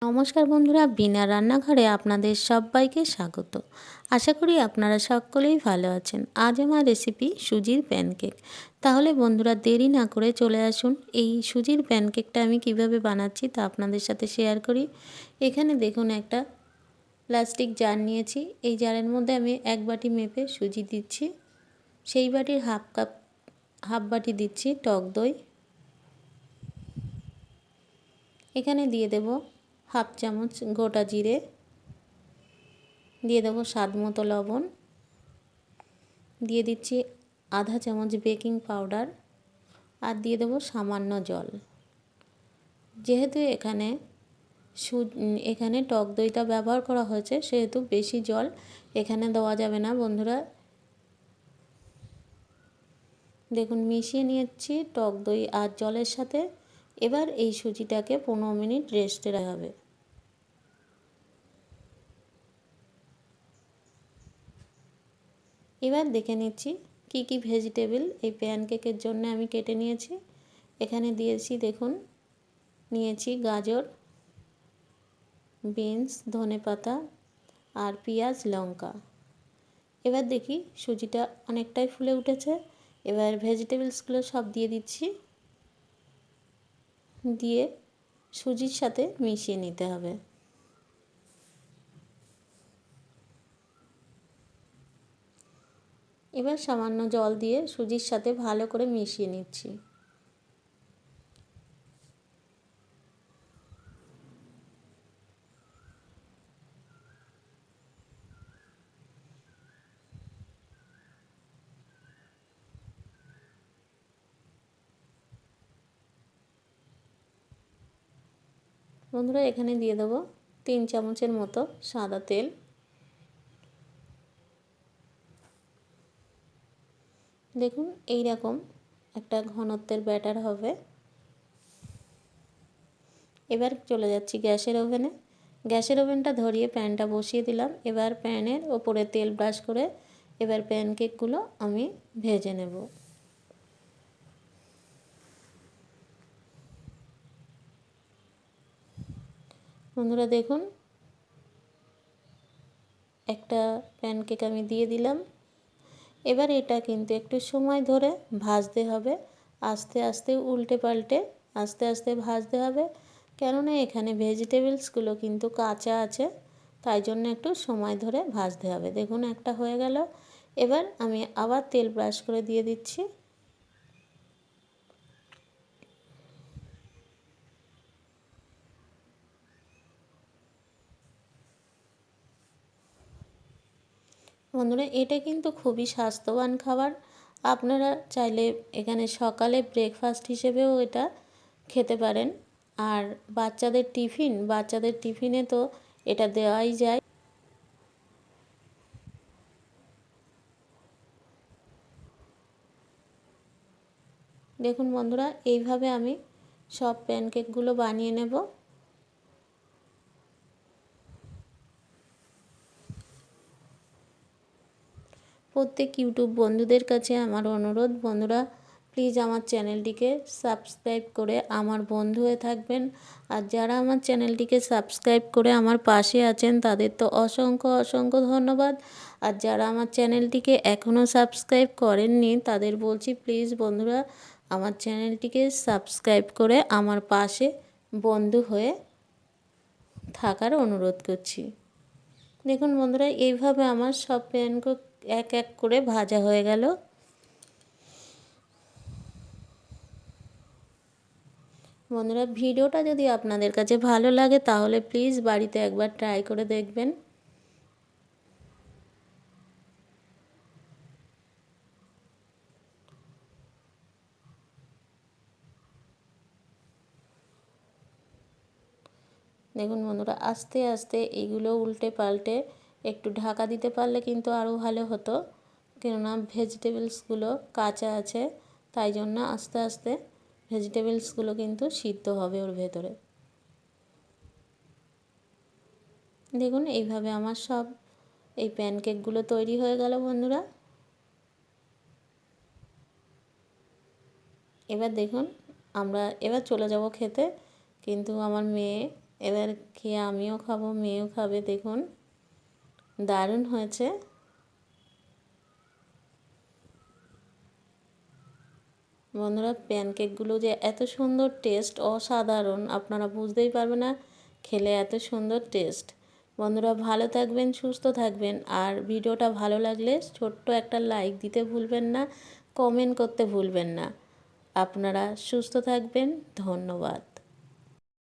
নমস্কার বন্ধুরা, বিনা রান্নাঘরে আপনাদের সবাইকে স্বাগত। আশা করি আপনারা সকলেই ভালো আছেন। আজ আমার রেসিপি সুজির প্যানকেক। তাহলে বন্ধুরা দেরি না করে চলে আসুন, এই সুজির প্যানকেকটা আমি কিভাবে বানাচ্ছি তা আপনাদের সাথে শেয়ার করি। এখানে দেখুন একটা প্লাস্টিক জার নিয়েছি। এই জারের মধ্যে আমি 1 বাটি মেপে সুজি দিচ্ছি। সেই বাটির হাফ বাটি দিচ্ছি টক দই। এখানে দিয়ে দেব হাফ চামচ গোটা জিরে, দিয়ে দেবো স্বাদ মতো লবণ, দিয়ে দিচ্ছি আধা চামচ বেকিং পাউডার আর দিয়ে দেবো সামান্য জল। যেহেতু এখানে টক দইটা ব্যবহার করা হয়েছে সেহেতু বেশি জল এখানে দেওয়া যাবে না বন্ধুরা। দেখুন মিশিয়ে নিয়েছি টক দই আর জলের সাথে। এবার এই সুজিটাকে 15 মিনিট রেস্টে রাখা হবে। এবার দেখে নিচ্ছি কি কি ভেজিটেবল এই প্যানকেকের জন্য আমি কেটে নিয়েছি। এখানে দিয়েছি দেখুন, নিয়েছি গাজর, বিনস, ধনেপাতা আর পেঁয়াজ, লঙ্কা। এবার দেখি সুজিটা অনেকটাই ফুলে উঠেছে। এবার ভেজিটেবলসগুলো সব দিয়ে দিচ্ছি, দিয়ে সুজির সাথে মিশিয়ে নিতে হবে। এবার সামান্য জল দিয়ে সুজির সাথে ভালো করে মিশিয়ে নিচ্ছি। বন্ধুরা এখানে দিয়ে দেবো 3 চামচের মতো সাদা তেল। দেখুন এই রকম একটা ঘনত্বের ব্যাটার হবে। এবার চলে যাচ্ছি গ্যাসের ওভেনে। গ্যাসের ওভেনটা ধরিয়ে প্যানটা বসিয়ে দিলাম। এবার প্যানের ওপরে তেল ব্রাশ করে এবার প্যানকেকগুলো আমি ভেজে নেব। বন্ধুরা দেখুন একটা প্যানকেক আমি দিয়ে দিলাম। এবার এটা কিন্তু একটু সময় ধরে ভাজতে হবে, আস্তে আস্তে উল্টে পাল্টে আস্তে আস্তে ভাজতে হবে, কেননা এখানে ভেজিটেবলসগুলো কিন্তু কাঁচা আছে, তাই জন্য একটু সময় ধরে ভাজতে হবে। দেখুন একটা হয়ে গেল। এবার আমি আবার তেল ব্রাশ করে দিয়ে দিচ্ছি। বন্ধুরা এটা কিন্তু খুবই স্বাস্থ্যবান খাবার। আপনারা চাইলে এখানে সকালে ব্রেকফাস্ট হিসেবেও এটা খেতে পারেন। আর বাচ্চাদের টিফিনে তো এটা দেওয়াই যায়। দেখুন বন্ধুরা এইভাবে আমি সব প্যানকেকগুলো বানিয়ে নেব। প্রত্যেক ইউটিউব বন্ধুদের কাছে আমার অনুরোধ, বন্ধুরা প্লিজ আমার চ্যানেলটিকে সাবস্ক্রাইব করে আমার বন্ধু হয়ে থাকবেন। আর যারা আমার চ্যানেলটিকে সাবস্ক্রাইব করে আমার পাশে আছেন তাদের তো অসংখ্য অসংখ্য ধন্যবাদ। আর যারা আমার চ্যানেলটিকে এখনও সাবস্ক্রাইব করেননি তাদের বলছি প্লিজ বন্ধুরা আমার চ্যানেলটিকে সাবস্ক্রাইব করে আমার পাশে বন্ধু হয়ে থাকার অনুরোধ করছি। দেখুন বন্ধুরা এইভাবে আমার সব প্যানকেক এক এক করে ভাজা হয়ে গেল। বন্ধুরা ভিডিওটা যদি আপনাদের কাছে ভালো লাগে তাহলে প্লিজ বাড়িতে একবার ট্রাই করে দেখবেন। দেখুন বন্ধুরা আস্তে আস্তে এইগুলো উল্টে পাল্টে একটু ঢাকা দিতে পারলে কিন্তু আরও ভালো হতো, কেননা ভেজিটেবলসগুলো কাঁচা আছে, তাই জন্য আস্তে আস্তে ভেজিটেবলসগুলো কিন্তু সিদ্ধ হবে ওর ভেতরে। দেখুন এইভাবে আমার সব এই প্যানকেকগুলো তৈরি হয়ে গেল বন্ধুরা। এবার দেখুন এবার চলে যাব খেতে, কিন্তু আমার মেয়ে এবার খেয়ে আমিও খাবো, মেয়েও খাবে। দেখুন দারুণ হয়েছে। বন্ধুরা প্যানকেকগুলো যে এত সুন্দর টেস্ট, অসাধারণ, আপনারা বুঝতেই পারবেন না খেলে এত সুন্দর টেস্ট। বন্ধুরা ভালো থাকবেন, সুস্থ থাকবেন, আর ভিডিওটা ভালো লাগলে ছোট্ট একটা লাইক দিতে ভুলবেন না, কমেন্ট করতে ভুলবেন না। আপনারা সুস্থ থাকবেন। ধন্যবাদ।